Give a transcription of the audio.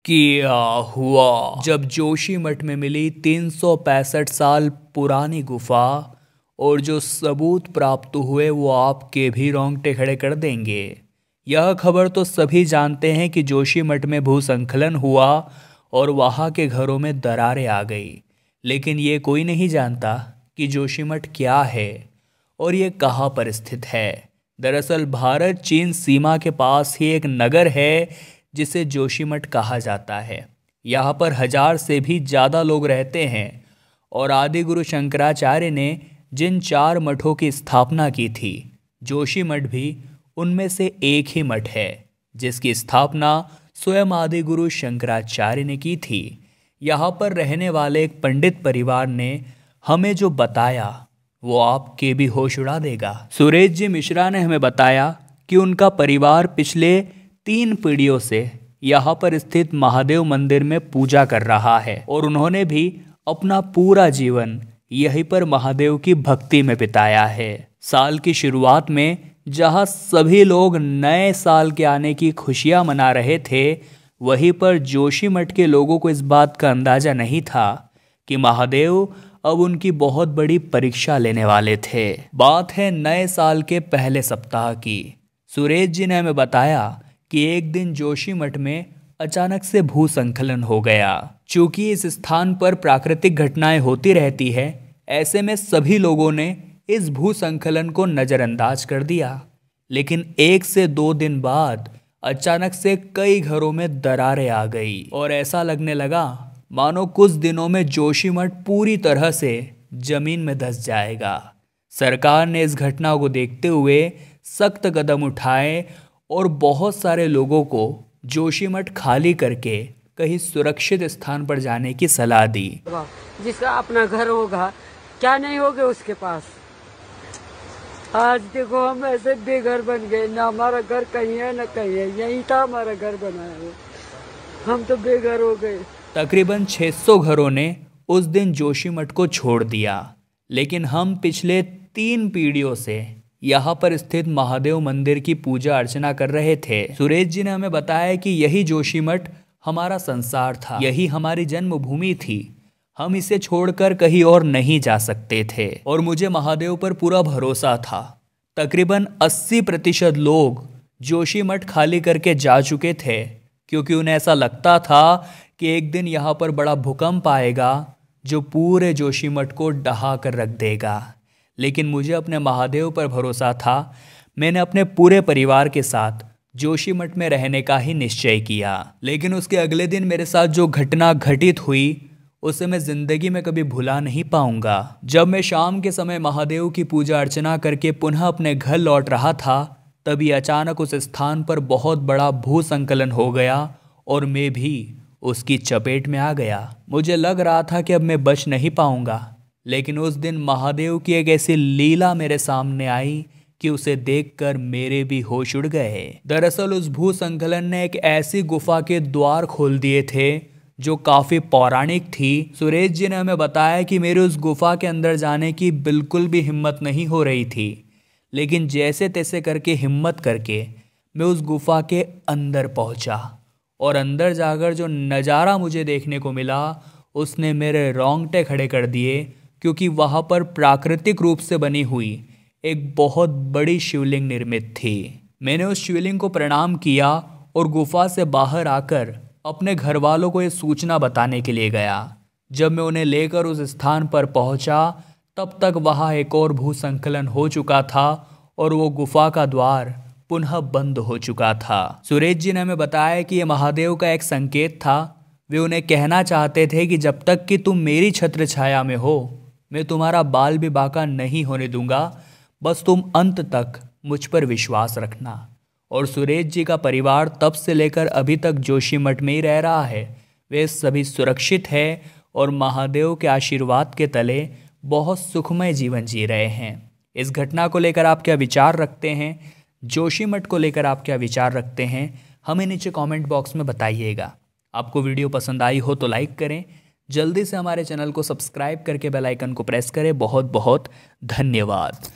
क्या हुआ जब जोशीमठ में मिली 365 साल पुरानी गुफा और जो सबूत प्राप्त हुए वो आपके भी रोंगटे खड़े कर देंगे। यह खबर तो सभी जानते हैं कि जोशीमठ में भूस्खलन हुआ और वहाँ के घरों में दरारें आ गई, लेकिन ये कोई नहीं जानता कि जोशीमठ क्या है और ये कहाँ पर स्थित है। दरअसल भारत चीन सीमा के पास ही एक नगर है जिसे जोशीमठ कहा जाता है। यहाँ पर 1000 से भी ज़्यादा लोग रहते हैं और आदि गुरु शंकराचार्य ने जिन 4 मठों की स्थापना की थी, जोशीमठ भी उनमें से एक ही मठ है जिसकी स्थापना स्वयं आदि गुरु शंकराचार्य ने की थी। यहाँ पर रहने वाले एक पंडित परिवार ने हमें जो बताया वो आपके भी होश उड़ा देगा। सुरेश जी मिश्रा ने हमें बताया कि उनका परिवार पिछले 3 पीढ़ियों से यहाँ पर स्थित महादेव मंदिर में पूजा कर रहा है और उन्होंने भी अपना पूरा जीवन यहीं पर महादेव की भक्ति में बिताया है। साल की शुरुआत में जहाँ सभी लोग नए साल के आने की खुशियाँ मना रहे थे, वहीं पर जोशीमठ के लोगों को इस बात का अंदाजा नहीं था कि महादेव अब उनकी बहुत बड़ी परीक्षा लेने वाले थे। बात है नए साल के पहले सप्ताह की। सुरेश जी ने हमें बताया कि एक दिन जोशीमठ में अचानक से भूस्खलन हो गया। चूंकि इस स्थान पर प्राकृतिक घटनाएं होती रहती है, ऐसे में सभी लोगों ने इस भूस्खलन को नज़रअंदाज कर दिया। लेकिन 1 से 2 दिन बाद अचानक से कई घरों में दरारें आ गई और ऐसा लगने लगा मानो कुछ दिनों में जोशीमठ पूरी तरह से जमीन में धंस जाएगा। सरकार ने इस घटना को देखते हुए सख्त कदम उठाए और बहुत सारे लोगों को जोशीमठ खाली करके कहीं सुरक्षित स्थान पर जाने की सलाह दी। जिसका अपना घर होगा क्या नहीं होगा उसके पास। आज देखो हम ऐसे बेघर बन गए, ना हमारा घर कहीं है ना कहीं है, यही था हमारा घर बनाया हुआ, हम तो बेघर हो गए। तकरीबन 600 घरों ने उस दिन जोशीमठ को छोड़ दिया, लेकिन हम पिछले 3 पीढ़ियों से यहाँ पर स्थित महादेव मंदिर की पूजा अर्चना कर रहे थे। सुरेश जी ने हमें बताया कि यही जोशीमठ हमारा संसार था, यही हमारी जन्मभूमि थी। हम इसे छोड़कर कहीं और नहीं जा सकते थे और मुझे महादेव पर पूरा भरोसा था। तकरीबन 80% लोग जोशीमठ खाली करके जा चुके थे क्योंकि उन्हें ऐसा लगता था कि एक दिन यहाँ पर बड़ा भूकंप आएगा जो पूरे जोशीमठ को डहा कर रख देगा। लेकिन मुझे अपने महादेव पर भरोसा था। मैंने अपने पूरे परिवार के साथ जोशीमठ में रहने का ही निश्चय किया। लेकिन उसके अगले दिन मेरे साथ जो घटना घटित हुई उसे मैं ज़िंदगी में कभी भुला नहीं पाऊंगा। जब मैं शाम के समय महादेव की पूजा अर्चना करके पुनः अपने घर लौट रहा था, तभी अचानक उस स्थान पर बहुत बड़ा भूस्खलन हो गया और मैं भी उसकी चपेट में आ गया। मुझे लग रहा था कि अब मैं बच नहीं पाऊंगा, लेकिन उस दिन महादेव की एक ऐसी लीला मेरे सामने आई कि उसे देखकर मेरे भी होश उड़ गए। दरअसल उस भूस्खलन ने एक ऐसी गुफा के द्वार खोल दिए थे जो काफ़ी पौराणिक थी। सुरेश जी ने हमें बताया कि मेरे उस गुफा के अंदर जाने की बिल्कुल भी हिम्मत नहीं हो रही थी, लेकिन जैसे तैसे करके हिम्मत करके मैं उस गुफा के अंदर पहुंचा और अंदर जाकर जो नज़ारा मुझे देखने को मिला उसने मेरे रोंगटे खड़े कर दिए, क्योंकि वहाँ पर प्राकृतिक रूप से बनी हुई एक बहुत बड़ी शिवलिंग निर्मित थी। मैंने उस शिवलिंग को प्रणाम किया और गुफा से बाहर आकर अपने घर वालों को ये सूचना बताने के लिए गया। जब मैं उन्हें लेकर उस स्थान पर पहुंचा, तब तक वहाँ एक और भूस्खलन हो चुका था और वो गुफा का द्वार पुनः बंद हो चुका था। सुरेश जी ने हमें बताया कि ये महादेव का एक संकेत था। वे उन्हें कहना चाहते थे कि जब तक कि तुम मेरी छत्र छाया में हो, मैं तुम्हारा बाल भी बांका नहीं होने दूंगा, बस तुम अंत तक मुझ पर विश्वास रखना। और सुरेश जी का परिवार तब से लेकर अभी तक जोशीमठ में ही रह रहा है। वे सभी सुरक्षित है और महादेव के आशीर्वाद के तले बहुत सुखमय जीवन जी रहे हैं। इस घटना को लेकर आप क्या विचार रखते हैं, जोशीमठ को लेकर आप क्या विचार रखते हैं, हमें नीचे कमेंट बॉक्स में बताइएगा। आपको वीडियो पसंद आई हो तो लाइक करें, जल्दी से हमारे चैनल को सब्सक्राइब करके बेल आइकन को प्रेस करें। बहुत बहुत धन्यवाद।